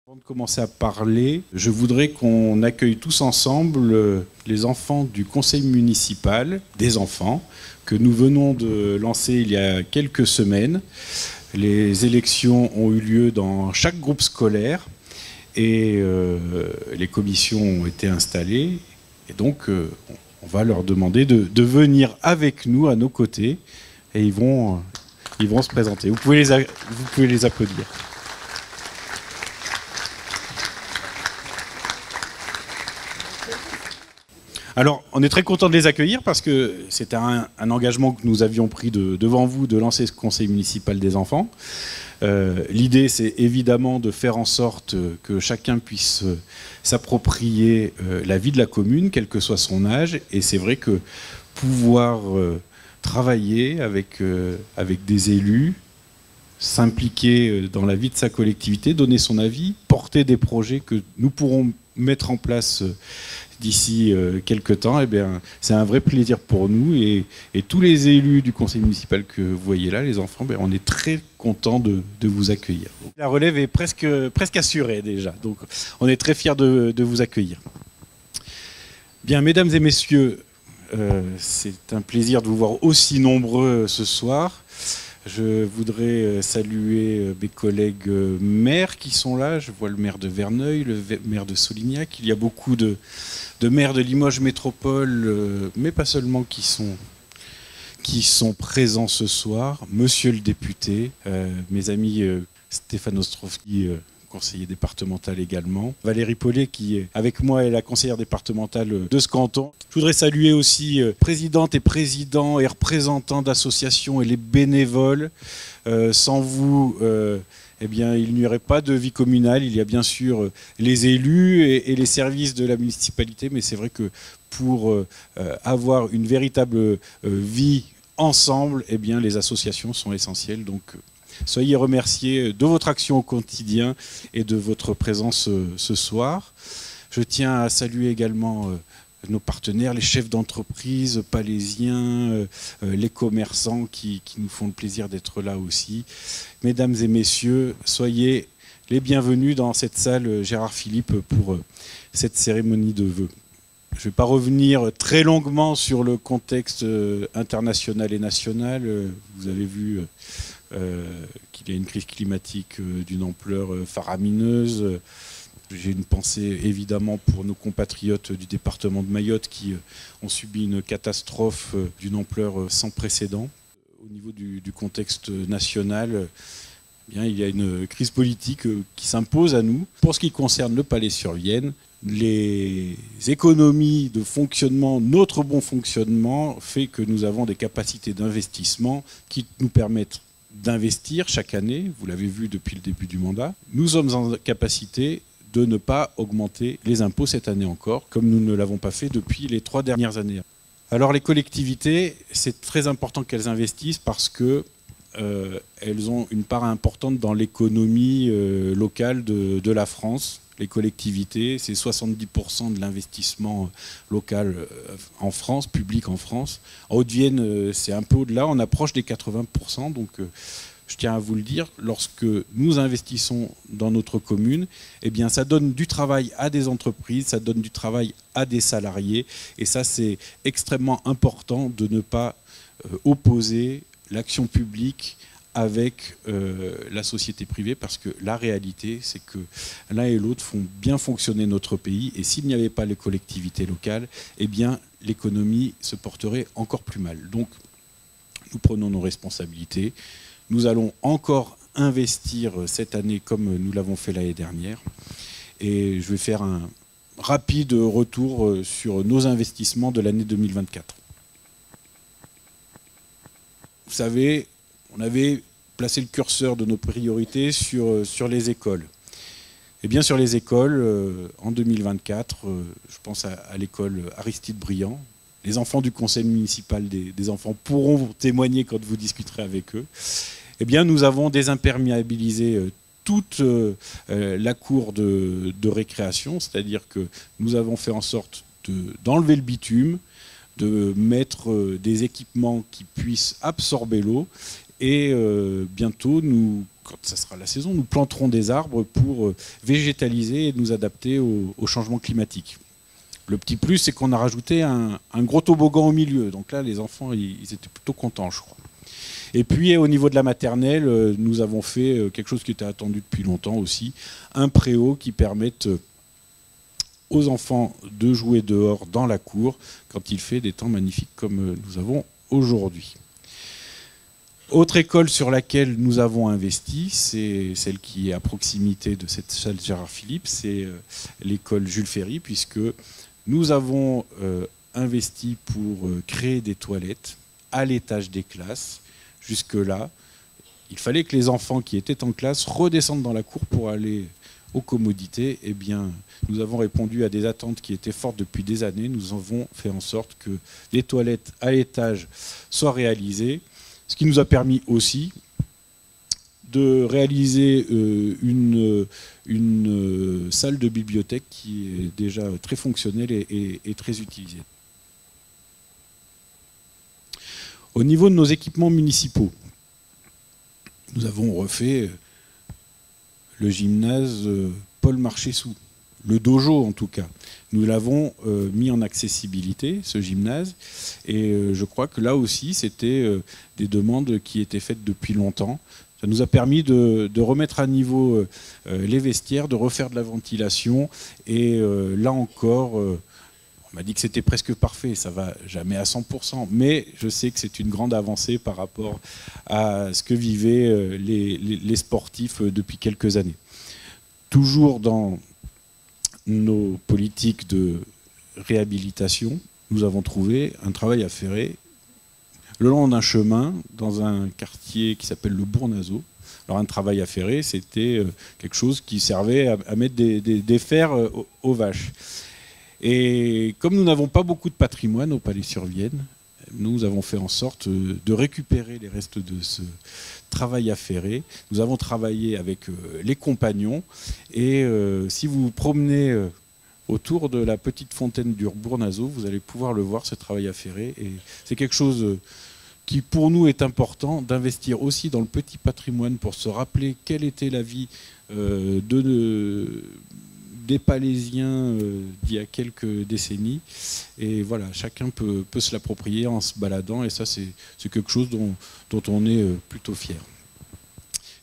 Avant de commencer à parler, je voudrais qu'on accueille tous ensemble les enfants du conseil municipal des enfants que nous venons de lancer il y a quelques semaines. Les élections ont eu lieu dans chaque groupe scolaire et les commissions ont été installées. Et donc, on va leur demander de venir avec nous, à nos côtés, et ils vont se présenter. Vous pouvez les applaudir. Alors, on est très content de les accueillir parce que c'était un engagement que nous avions pris devant vous de lancer ce conseil municipal des enfants. L'idée, c'est évidemment de faire en sorte que chacun puisse s'approprier la vie de la commune, quel que soit son âge. Et c'est vrai que pouvoir travailler avec des élus, s'impliquer dans la vie de sa collectivité, donner son avis, porter des projets que nous pourrons mettre en place d'ici quelques temps, eh bien, c'est un vrai plaisir pour nous et tous les élus du conseil municipal que vous voyez là, les enfants, on est très contents de vous accueillir. La relève est presque assurée déjà, donc on est très fiers de vous accueillir. Bien, mesdames et messieurs, c'est un plaisir de vous voir aussi nombreux ce soir. Je voudrais saluer mes collègues maires qui sont là. Je vois le maire de Verneuil, le maire de Solignac. Il y a beaucoup de maires de Limoges Métropole, mais pas seulement, qui sont présents ce soir. Monsieur le député, mes amis Stéphane Ostrovski, conseiller départemental également. Valérie Paulet, qui avec moi est la conseillère départementale de ce canton. Je voudrais saluer aussi présidentes et présidents et représentants d'associations et les bénévoles. Sans vous, eh bien, il n'y aurait pas de vie communale. Il y a bien sûr les élus et les services de la municipalité, mais c'est vrai que pour avoir une véritable vie ensemble, eh bien, les associations sont essentielles. Donc, soyez remerciés de votre action au quotidien et de votre présence ce soir. Je tiens à saluer également nos partenaires, les chefs d'entreprise palaisiens, les commerçants qui nous font le plaisir d'être là aussi. Mesdames et messieurs, soyez les bienvenus dans cette salle Gérard Philippe pour cette cérémonie de vœux. Je ne vais pas revenir très longuement sur le contexte international et national. Vous avez vu qu'il y a une crise climatique d'une ampleur faramineuse. J'ai une pensée évidemment pour nos compatriotes du département de Mayotte qui ont subi une catastrophe d'une ampleur sans précédent. Au niveau du contexte national, bien, il y a une crise politique qui s'impose à nous. Pour ce qui concerne le Palais-sur-Vienne, les économies de fonctionnement, notre bon fonctionnement fait que nous avons des capacités d'investissement qui nous permettent d'investir chaque année, vous l'avez vu depuis le début du mandat. Nous sommes en capacité de ne pas augmenter les impôts cette année encore, comme nous ne l'avons pas fait depuis les 3 dernières années. Alors les collectivités, c'est très important qu'elles investissent parce que elles ont une part importante dans l'économie locale de la France. Les collectivités, c'est 70% de l'investissement local en France, public en France. En Haute-Vienne, c'est un peu au-delà, on approche des 80%. Donc, je tiens à vous le dire, lorsque nous investissons dans notre commune, eh bien, ça donne du travail à des entreprises, ça donne du travail à des salariés. Et ça, c'est extrêmement important de ne pas opposer l'action publique avec la société privée, parce que la réalité, c'est que l'un et l'autre font bien fonctionner notre pays, et s'il n'y avait pas les collectivités locales, eh bien, l'économie se porterait encore plus mal. Donc, nous prenons nos responsabilités. Nous allons encore investir cette année comme nous l'avons fait l'année dernière, et je vais faire un rapide retour sur nos investissements de l'année 2024. Vous savez, on avait placé le curseur de nos priorités sur les écoles. Et bien sur les écoles, en 2024, je pense à l'école Aristide Briand. Les enfants du conseil municipal des enfants pourront témoigner quand vous discuterez avec eux. Eh bien, nous avons désimperméabilisé toute la cour de récréation, c'est-à-dire que nous avons fait en sorte d'enlever le bitume, de mettre des équipements qui puissent absorber l'eau Et bientôt, quand ça sera la saison, nous planterons des arbres pour végétaliser et nous adapter au changement climatique. Le petit plus, c'est qu'on a rajouté un gros toboggan au milieu. Donc là, les enfants, ils étaient plutôt contents, je crois. Et puis, au niveau de la maternelle, nous avons fait quelque chose qui était attendu depuis longtemps aussi, un préau qui permette aux enfants de jouer dehors dans la cour quand il fait des temps magnifiques comme nous avons aujourd'hui. Autre école sur laquelle nous avons investi, c'est celle qui est à proximité de cette salle Gérard Philipe, c'est l'école Jules Ferry, puisque nous avons investi pour créer des toilettes à l'étage des classes. Jusque-là, il fallait que les enfants qui étaient en classe redescendent dans la cour pour aller aux commodités. Eh bien, nous avons répondu à des attentes qui étaient fortes depuis des années. Nous avons fait en sorte que les toilettes à l'étage soient réalisées, ce qui nous a permis aussi de réaliser une salle de bibliothèque qui est déjà très fonctionnelle et très utilisée. Au niveau de nos équipements municipaux, nous avons refait le gymnase Paul Marchesou, le dojo en tout cas. Nous l'avons mis en accessibilité, ce gymnase, et je crois que là aussi, c'était des demandes qui étaient faites depuis longtemps. Ça nous a permis de remettre à niveau les vestiaires, de refaire de la ventilation, et là encore, on m'a dit que c'était presque parfait, ça va jamais à 100%, mais je sais que c'est une grande avancée par rapport à ce que vivaient les sportifs depuis quelques années. Toujours dans nos politiques de réhabilitation, nous avons trouvé un travail à faire le long d'un chemin dans un quartier qui s'appelle le Bournazo. Alors un travail à faire, c'était quelque chose qui servait à mettre des fers aux vaches. Et comme nous n'avons pas beaucoup de patrimoine au Palais-sur-Vienne, nous avons fait en sorte de récupérer les restes de ce travail affairé. Nous avons travaillé avec les compagnons et si vous vous promenez autour de la petite fontaine du Bournazo, vous allez pouvoir le voir, ce travail affairé. Et c'est quelque chose qui pour nous est important, d'investir aussi dans le petit patrimoine pour se rappeler quelle était la vie des Palésiens d'il y a quelques décennies. Et voilà, chacun peut se l'approprier en se baladant, et ça c'est quelque chose dont on est plutôt fier.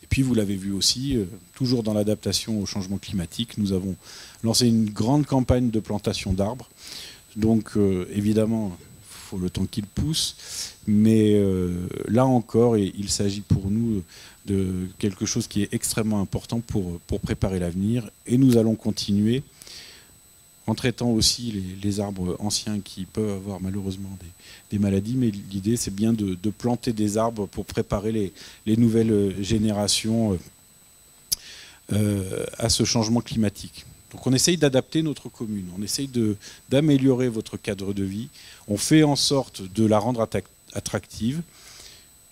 Et puis vous l'avez vu aussi, toujours dans l'adaptation au changement climatique, nous avons lancé une grande campagne de plantation d'arbres. Donc évidemment, il faut le temps qu'il pousse, mais là encore, il s'agit pour nous de quelque chose qui est extrêmement important pour préparer l'avenir. Et nous allons continuer en traitant aussi les arbres anciens qui peuvent avoir malheureusement des maladies. Mais l'idée, c'est bien de planter des arbres pour préparer les nouvelles générations à ce changement climatique. Donc on essaye d'adapter notre commune, on essaye d'améliorer votre cadre de vie, on fait en sorte de la rendre attractive.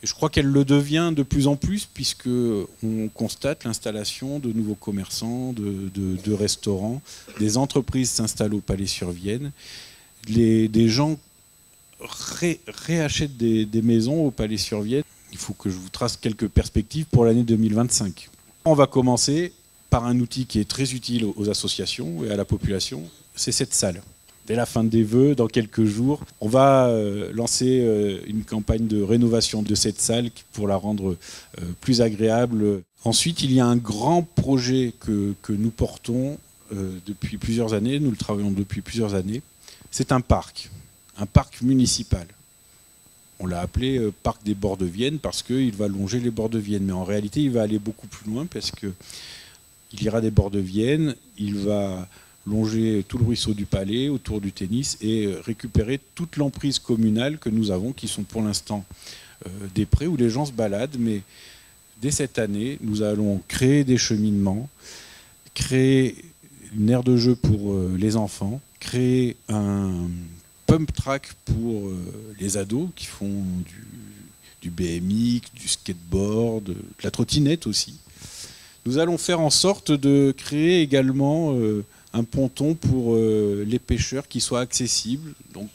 Et je crois qu'elle le devient de plus en plus, puisqu'on constate l'installation de nouveaux commerçants, de restaurants, des entreprises s'installent au Palais-sur-Vienne, des gens réachètent des maisons au Palais-sur-Vienne. Il faut que je vous trace quelques perspectives pour l'année 2025. On va commencer par un outil qui est très utile aux associations et à la population, c'est cette salle. Dès la fin des vœux, dans quelques jours, on va lancer une campagne de rénovation de cette salle pour la rendre plus agréable. Ensuite, il y a un grand projet que nous portons depuis plusieurs années, nous le travaillons depuis plusieurs années. C'est un parc municipal. On l'a appelé Parc des Bords de Vienne parce qu'il va longer les bords de Vienne. Mais en réalité, il va aller beaucoup plus loin parce qu'il ira des bords de Vienne, il va longer tout le ruisseau du Palais, autour du tennis, et récupérer toute l'emprise communale que nous avons, qui sont pour l'instant des prés où les gens se baladent. Mais dès cette année, nous allons créer des cheminements, créer une aire de jeu pour les enfants, créer un pump track pour les ados qui font du BMX, du skateboard, de la trottinette aussi. Nous allons faire en sorte de créer également un ponton pour les pêcheurs qui soit accessible. Donc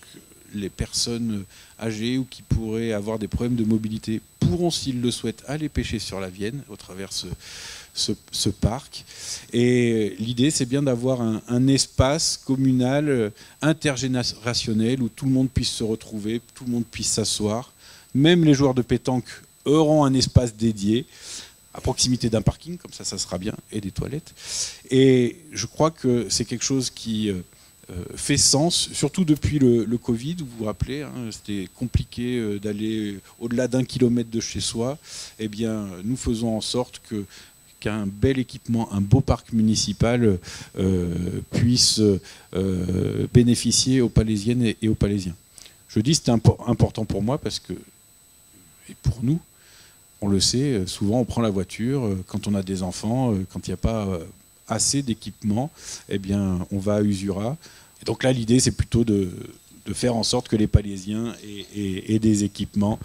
les personnes âgées ou qui pourraient avoir des problèmes de mobilité pourront, s'ils le souhaitent, aller pêcher sur la Vienne au travers ce parc. Et l'idée, c'est bien d'avoir un espace communal intergénérationnel où tout le monde puisse se retrouver, tout le monde puisse s'asseoir. Même les joueurs de pétanque auront un espace dédié à proximité d'un parking, comme ça sera bien, et des toilettes. Et je crois que c'est quelque chose qui fait sens, surtout depuis le Covid, vous vous rappelez, hein, c'était compliqué d'aller au-delà d'1 kilomètre de chez soi. Eh bien, nous faisons en sorte qu'un bel équipement, un beau parc municipal puisse bénéficier aux Palaisiennes et aux Palaisiens. Je dis c'est important pour moi parce que, et pour nous, on le sait, souvent on prend la voiture quand on a des enfants, quand il n'y a pas assez d'équipement, eh bien on va à Usura. Et donc là l'idée c'est plutôt de faire en sorte que les Palaisiens aient des équipements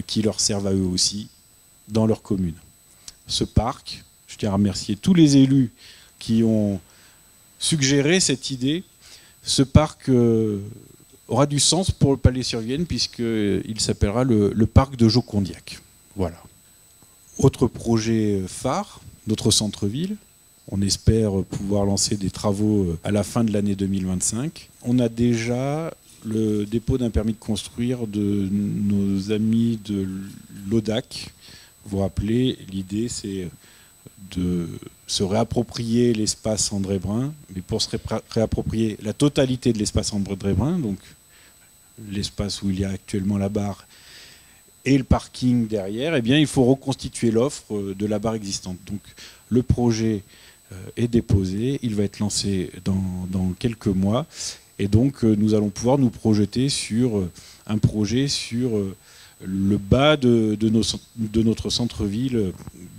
qui leur servent à eux aussi dans leur commune. Ce parc, je tiens à remercier tous les élus qui ont suggéré cette idée. Ce parc aura du sens pour le Palais-sur-Vienne puisqu'il s'appellera le parc de Jocondiac. Voilà. Autre projet phare, notre centre-ville. On espère pouvoir lancer des travaux à la fin de l'année 2025. On a déjà le dépôt d'un permis de construire de nos amis de l'ODAC. Vous vous rappelez, l'idée c'est de se réapproprier l'espace André Brun, mais pour se réapproprier la totalité de l'espace André Brun, donc l'espace où il y a actuellement la barre et le parking derrière, eh bien, il faut reconstituer l'offre de la barre existante. Donc le projet est déposé, il va être lancé dans quelques mois, et donc nous allons pouvoir nous projeter sur un projet sur le bas de notre centre-ville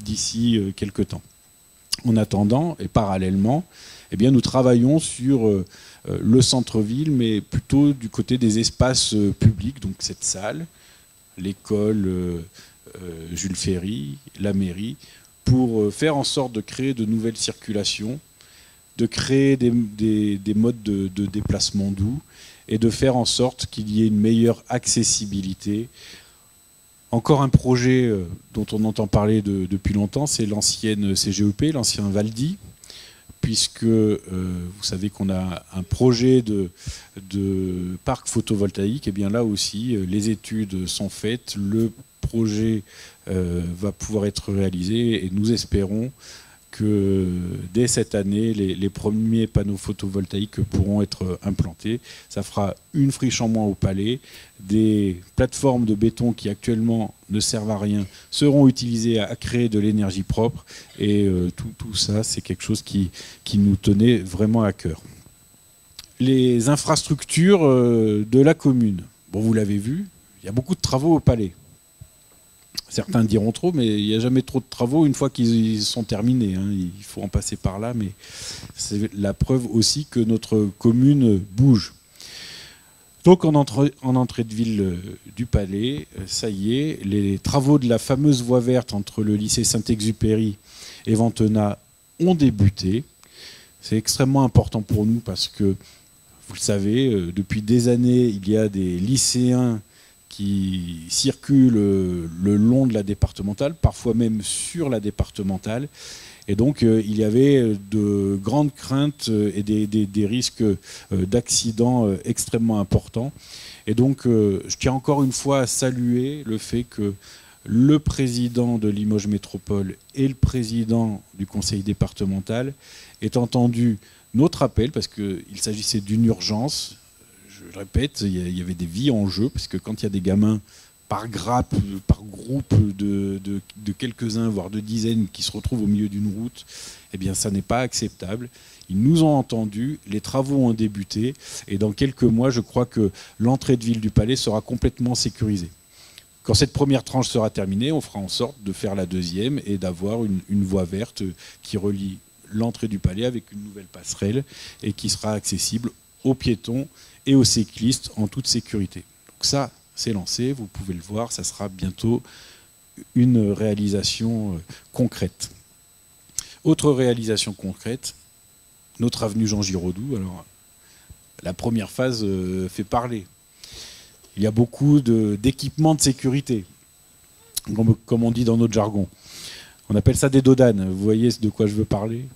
d'ici quelques temps. En attendant, et parallèlement, eh bien, nous travaillons sur le centre-ville, mais plutôt du côté des espaces publics, donc cette salle, l'école Jules Ferry, la mairie, pour faire en sorte de créer de nouvelles circulations, de créer des modes de déplacement doux et de faire en sorte qu'il y ait une meilleure accessibilité. Encore un projet dont on entend parler depuis longtemps, c'est l'ancienne CGEP, l'ancien Valdi, puisque vous savez qu'on a un projet de parc photovoltaïque, et bien là aussi, les études sont faites, le projet va pouvoir être réalisé, et nous espérons que dès cette année, les premiers panneaux photovoltaïques pourront être implantés. Ça fera une friche en moins au Palais. Des plateformes de béton qui actuellement ne servent à rien seront utilisées à créer de l'énergie propre. Et tout ça, c'est quelque chose qui nous tenait vraiment à cœur. Les infrastructures de la commune. Bon, vous l'avez vu, il y a beaucoup de travaux au Palais. Certains diront trop, mais il n'y a jamais trop de travaux une fois qu'ils sont terminés. Hein. Il faut en passer par là, mais c'est la preuve aussi que notre commune bouge. Donc en entrée de ville du Palais, ça y est, les travaux de la fameuse voie verte entre le lycée Saint-Exupéry et Ventena ont débuté. C'est extrêmement important pour nous parce que, vous le savez, depuis des années, il y a des lycéens qui circulent le long de la départementale, parfois même sur la départementale. Et donc, il y avait de grandes craintes et des risques d'accidents extrêmement importants. Et donc, je tiens encore une fois à saluer le fait que le président de Limoges Métropole et le président du conseil départemental aient entendu notre appel, parce qu'il s'agissait d'une urgence. Je répète, il y avait des vies en jeu, parce que quand il y a des gamins par grappe, par groupe de quelques-uns, voire de dizaines, qui se retrouvent au milieu d'une route, eh bien ça n'est pas acceptable. Ils nous ont entendus, les travaux ont débuté, et dans quelques mois, je crois que l'entrée de ville du Palais sera complètement sécurisée. Quand cette première tranche sera terminée, on fera en sorte de faire la deuxième et d'avoir une voie verte qui relie l'entrée du Palais avec une nouvelle passerelle et qui sera accessible aux piétons et aux cyclistes en toute sécurité. Donc ça, c'est lancé, vous pouvez le voir, ça sera bientôt une réalisation concrète. Autre réalisation concrète, notre avenue Jean Giraudoux. Alors, la première phase fait parler. Il y a beaucoup d'équipements de sécurité, comme on dit dans notre jargon. On appelle ça des dodanes. Vous voyez de quoi je veux parler?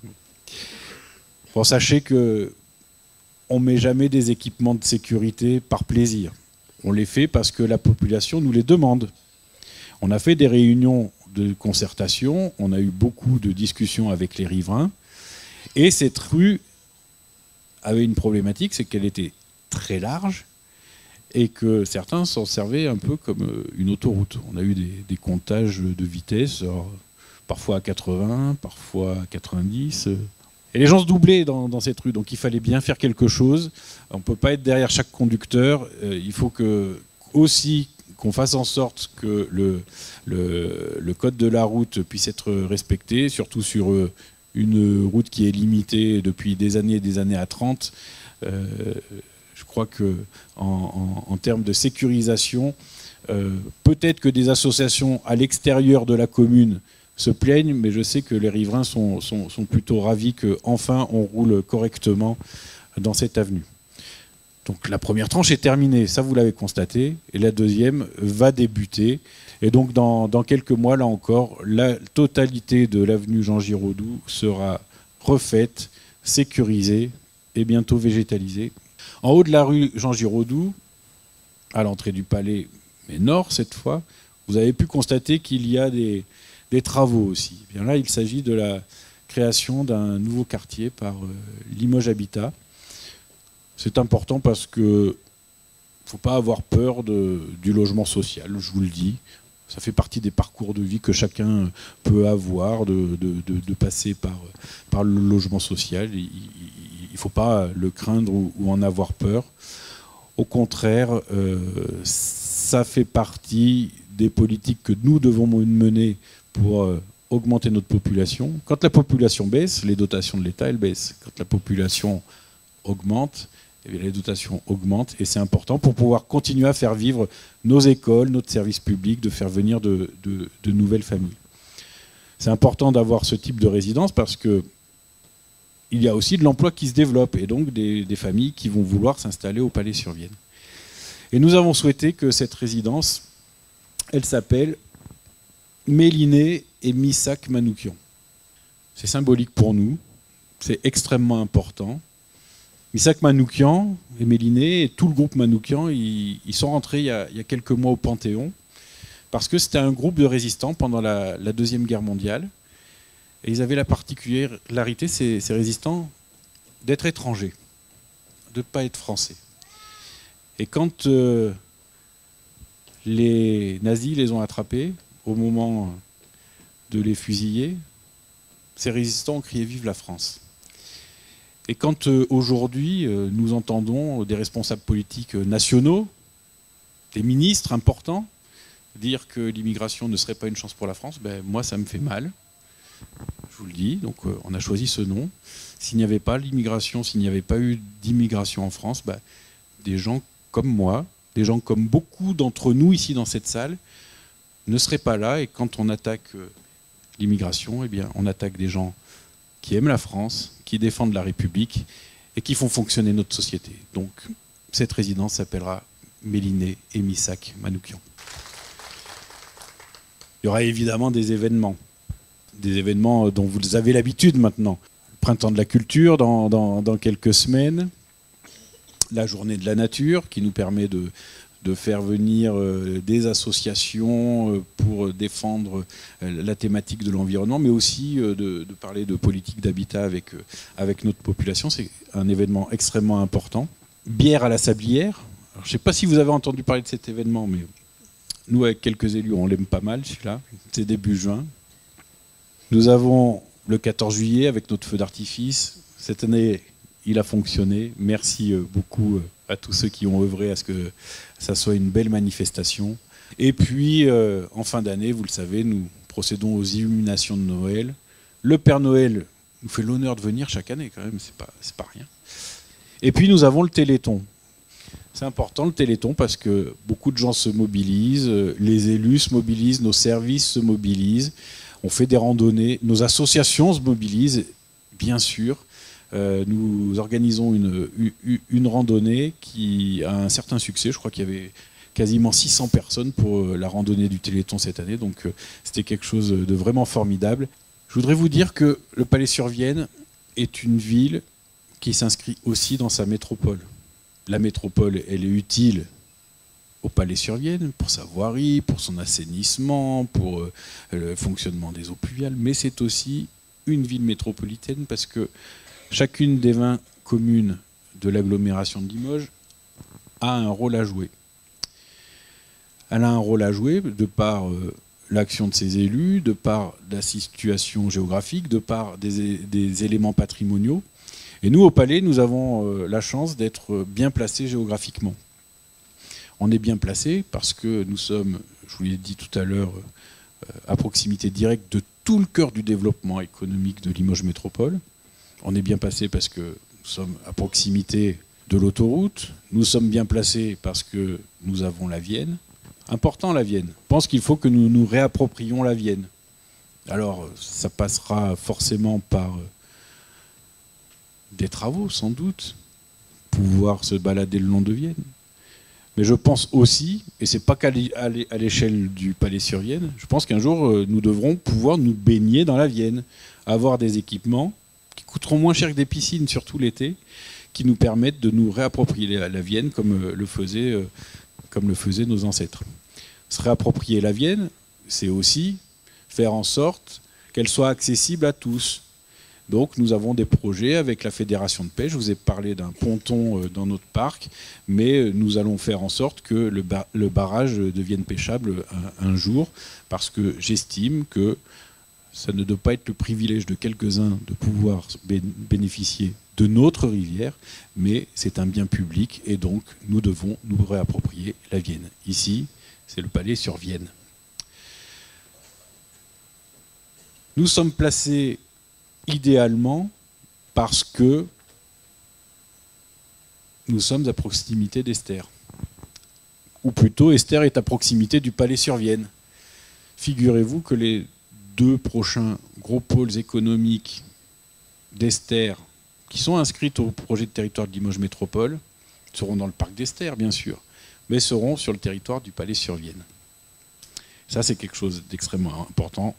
Bon, sachez que on ne met jamais des équipements de sécurité par plaisir. On les fait parce que la population nous les demande. On a fait des réunions de concertation, on a eu beaucoup de discussions avec les riverains, et cette rue avait une problématique, c'est qu'elle était très large, et que certains s'en servaient un peu comme une autoroute. On a eu des comptages de vitesse, parfois à 80, parfois à 90. Et les gens se doublaient dans cette rue, donc il fallait bien faire quelque chose. On ne peut pas être derrière chaque conducteur. Il faut aussi qu'on fasse en sorte que le code de la route puisse être respecté, surtout sur une route qui est limitée depuis des années à 30. Je crois qu'en termes de sécurisation, peut-être que des associations à l'extérieur de la commune se plaignent, mais je sais que les riverains sont plutôt ravis qu'enfin on roule correctement dans cette avenue. Donc la première tranche est terminée, ça vous l'avez constaté, et la deuxième va débuter. Et donc dans quelques mois, là encore, la totalité de l'avenue Jean Giraudoux sera refaite, sécurisée et bientôt végétalisée. En haut de la rue Jean Giraudoux, à l'entrée du palais, mais nord cette fois, vous avez pu constater qu'il y a des travaux aussi. Bien là, il s'agit de la création d'un nouveau quartier par Limoges Habitat. C'est important parce qu'il ne faut pas avoir peur du logement social, je vous le dis. Ça fait partie des parcours de vie que chacun peut avoir, de passer par le logement social. Il ne faut pas le craindre ou en avoir peur. Au contraire, ça fait partie des politiques que nous devons mener pour augmenter notre population. Quand la population baisse, les dotations de l'État, elles baissent. Quand la population augmente, eh bien, les dotations augmentent. Et c'est important pour pouvoir continuer à faire vivre nos écoles, notre service public, de faire venir de nouvelles familles. C'est important d'avoir ce type de résidence parce que il y a aussi de l'emploi qui se développe et donc des familles qui vont vouloir s'installer au Palais-sur-Vienne. Et nous avons souhaité que cette résidence, elle s'appelle Méliné et Missak Manoukian. C'est symbolique pour nous, c'est extrêmement important. Missak Manoukian et Méliné et tout le groupe Manoukian, ils sont rentrés il y a quelques mois au Panthéon parce que c'était un groupe de résistants pendant la Deuxième Guerre mondiale. Et ils avaient la particularité, ces résistants, d'être étrangers, de ne pas être français. Et quand les nazis les ont attrapés, au moment de les fusiller, ces résistants ont crié « Vive la France !» Et quand aujourd'hui nous entendons des responsables politiques nationaux, des ministres importants, dire que l'immigration ne serait pas une chance pour la France, ben, moi ça me fait mal. Je vous le dis, donc on a choisi ce nom. S'il n'y avait pas l'immigration, s'il n'y avait pas eu d'immigration en France, bah, des gens comme moi, des gens comme beaucoup d'entre nous ici dans cette salle, ne seraient pas là. Et quand on attaque l'immigration, eh bien, on attaque des gens qui aiment la France, qui défendent la République et qui font fonctionner notre société. Donc cette résidence s'appellera Méliné et Missak Manoukian. Il y aura évidemment des événements dont vous avez l'habitude maintenant. Le printemps de la culture dans quelques semaines, la journée de la nature qui nous permet de faire venir des associations pour défendre la thématique de l'environnement, mais aussi de parler de politique d'habitat avec notre population. C'est un événement extrêmement important. Bière à la Sablière. Alors, je ne sais pas si vous avez entendu parler de cet événement, mais nous, avec quelques élus, on l'aime pas mal, celui-là. C'est début juin. Nous avons le 14 juillet avec notre feu d'artifice. Cette année, il a fonctionné. Merci beaucoup à tous ceux qui ont œuvré à ce que ça soit une belle manifestation. Et puis, en fin d'année, vous le savez, nous procédons aux illuminations de Noël. Le Père Noël nous fait l'honneur de venir chaque année, quand même, c'est pas rien. Et puis, nous avons le Téléthon. C'est important le Téléthon parce que beaucoup de gens se mobilisent, les élus se mobilisent, nos services se mobilisent. On fait des randonnées, nos associations se mobilisent, bien sûr. Nous organisons une randonnée qui a un certain succès. Je crois qu'il y avait quasiment 600 personnes pour la randonnée du Téléthon cette année. Donc c'était quelque chose de vraiment formidable. Je voudrais vous dire que le Palais-sur-Vienne est une ville qui s'inscrit aussi dans sa métropole. La métropole, elle est utile au Palais-sur-Vienne pour sa voirie, pour son assainissement, pour le fonctionnement des eaux pluviales, mais c'est aussi une ville métropolitaine parce que chacune des 20 communes de l'agglomération de Limoges a un rôle à jouer. Elle a un rôle à jouer de par l'action de ses élus, de par la situation géographique, de par des éléments patrimoniaux. Et nous, au Palais, nous avons la chance d'être bien placés géographiquement. On est bien placés parce que nous sommes, je vous l'ai dit tout à l'heure, à proximité directe de tout le cœur du développement économique de Limoges Métropole. On est bien placés parce que nous sommes à proximité de l'autoroute. Nous sommes bien placés parce que nous avons la Vienne. Important la Vienne. Je pense qu'il faut que nous nous réapproprions la Vienne. Alors, ça passera forcément par des travaux, sans doute, pouvoir se balader le long de Vienne. Mais je pense aussi, et c'est pas qu'à l'échelle du Palais-sur-Vienne, je pense qu'un jour, nous devrons pouvoir nous baigner dans la Vienne, avoir des équipements qui coûteront moins cher que des piscines, surtout l'été, qui nous permettent de nous réapproprier la Vienne comme le faisaient nos ancêtres. Se réapproprier la Vienne, c'est aussi faire en sorte qu'elle soit accessible à tous. Donc nous avons des projets avec la Fédération de pêche. Je vous ai parlé d'un ponton dans notre parc, mais nous allons faire en sorte que le barrage devienne pêchable un jour, parce que j'estime que ça ne doit pas être le privilège de quelques-uns de pouvoir bénéficier de notre rivière, mais c'est un bien public et donc nous devons nous réapproprier la Vienne. Ici, c'est le Palais-sur-Vienne. Nous sommes placés idéalement parce que nous sommes à proximité d'Esther. Ou plutôt, Esther est à proximité du Palais-sur-Vienne. Figurez-vous que les 2 prochains gros pôles économiques d'Esther qui sont inscrites au projet de territoire de Limoges Métropole seront dans le parc d'Esther, bien sûr, mais seront sur le territoire du Palais-sur-Vienne. Ça, c'est quelque chose d'extrêmement important,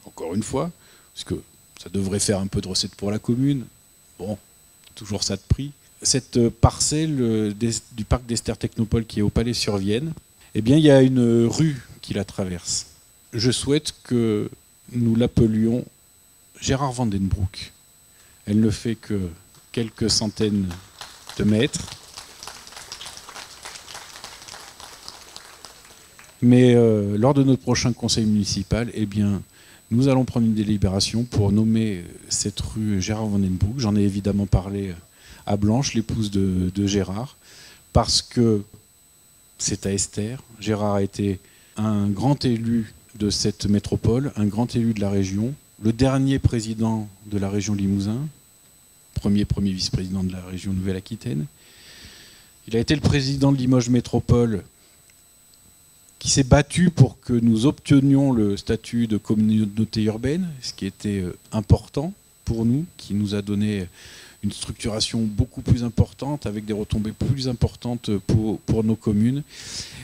encore une fois, parce que ça devrait faire un peu de recettes pour la commune. Bon, toujours ça de prix. Cette parcelle du parc d'Esther Technopole qui est au Palais-sur-Vienne, eh bien, il y a une rue qui la traverse. Je souhaite que nous l'appelions Gérard Vandenbroek. Elle ne fait que quelques centaines de mètres. Mais lors de notre prochain conseil municipal, eh bien, nous allons prendre une délibération pour nommer cette rue Gérard Vandenbroek. J'en ai évidemment parlé à Blanche, l'épouse de Gérard, parce que c'est à Esther. Gérard a été un grand élu de cette métropole, un grand élu de la région, le dernier président de la région Limousin, premier vice-président de la région Nouvelle-Aquitaine. Il a été le président de Limoges Métropole, qui s'est battu pour que nous obtenions le statut de communauté urbaine, ce qui était important pour nous, qui nous a donné une structuration beaucoup plus importante, avec des retombées plus importantes pour nos communes.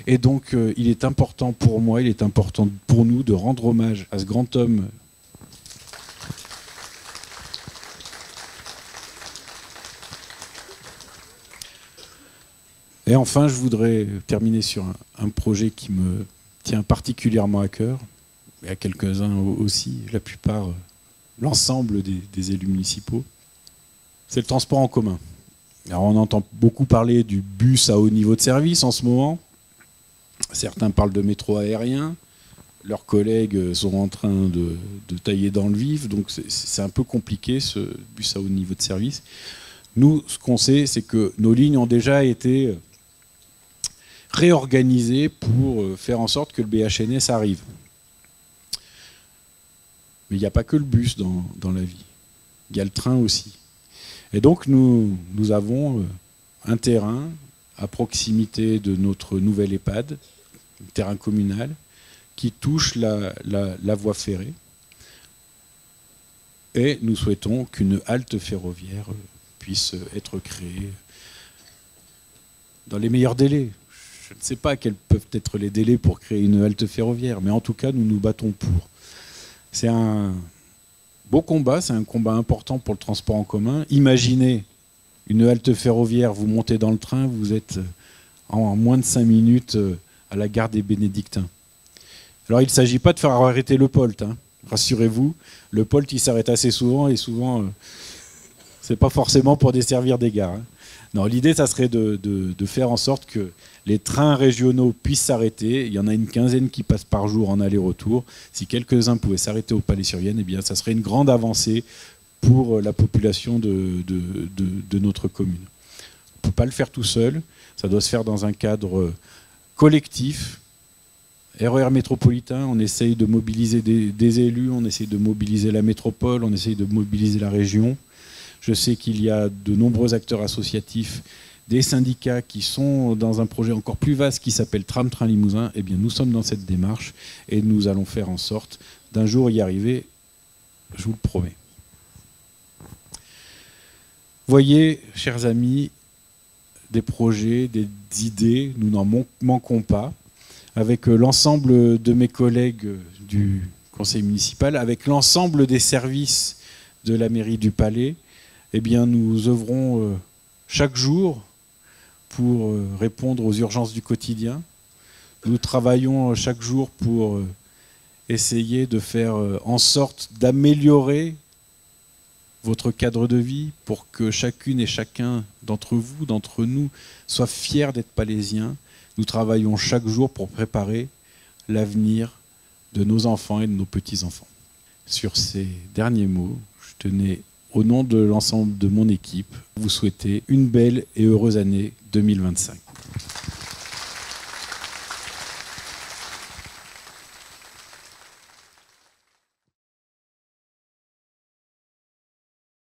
Et donc, il est important pour moi, il est important pour nous de rendre hommage à ce grand homme. Et enfin, je voudrais terminer sur un projet qui me tient particulièrement à cœur, et à quelques-uns aussi, la plupart, l'ensemble des élus municipaux. C'est le transport en commun. Alors on entend beaucoup parler du bus à haut niveau de service en ce moment. Certains parlent de métro aérien. Leurs collègues sont en train de tailler dans le vif, donc c'est un peu compliqué ce bus à haut niveau de service. Nous, ce qu'on sait, c'est que nos lignes ont déjà été réorganisées pour faire en sorte que le BHNS arrive. Mais il n'y a pas que le bus dans la vie. Il y a le train aussi. Et donc nous avons un terrain à proximité de notre nouvel EHPAD, un terrain communal, qui touche la voie ferrée. Et nous souhaitons qu'une halte ferroviaire puisse être créée dans les meilleurs délais. Je ne sais pas quels peuvent être les délais pour créer une halte ferroviaire, mais en tout cas, nous nous battons pour. C'est un beau combat, c'est un combat important pour le transport en commun. Imaginez une halte ferroviaire, vous montez dans le train, vous êtes en moins de 5 minutes à la gare des Bénédictins. Alors il ne s'agit pas de faire arrêter le POLT, hein. Rassurez-vous, le POLT il s'arrête assez souvent et souvent c'est pas forcément pour desservir des gares, hein. Non, l'idée ça serait de faire en sorte que les trains régionaux puissent s'arrêter. Il y en a une quinzaine qui passent par jour en aller-retour. Si quelques-uns pouvaient s'arrêter au Palais-sur-Vienne, eh bien ça serait une grande avancée pour la population de notre commune. On ne peut pas le faire tout seul, ça doit se faire dans un cadre collectif. RER métropolitain, on essaye de mobiliser des élus, on essaye de mobiliser la métropole, on essaye de mobiliser la région. Je sais qu'il y a de nombreux acteurs associatifs, des syndicats qui sont dans un projet encore plus vaste qui s'appelle Tram-Train Limousin. Eh bien, nous sommes dans cette démarche et nous allons faire en sorte d'un jour y arriver, je vous le promets. Voyez, chers amis, des projets, des idées, nous n'en manquons pas. Avec l'ensemble de mes collègues du conseil municipal, avec l'ensemble des services de la mairie du Palais, eh bien, nous œuvrons chaque jour pour répondre aux urgences du quotidien. Nous travaillons chaque jour pour essayer de faire en sorte d'améliorer votre cadre de vie pour que chacune et chacun d'entre vous, d'entre nous, soit fier d'être palésien. Nous travaillons chaque jour pour préparer l'avenir de nos enfants et de nos petits-enfants. Sur ces derniers mots, je tenais, au nom de l'ensemble de mon équipe, vous souhaiter une belle et heureuse année 2025.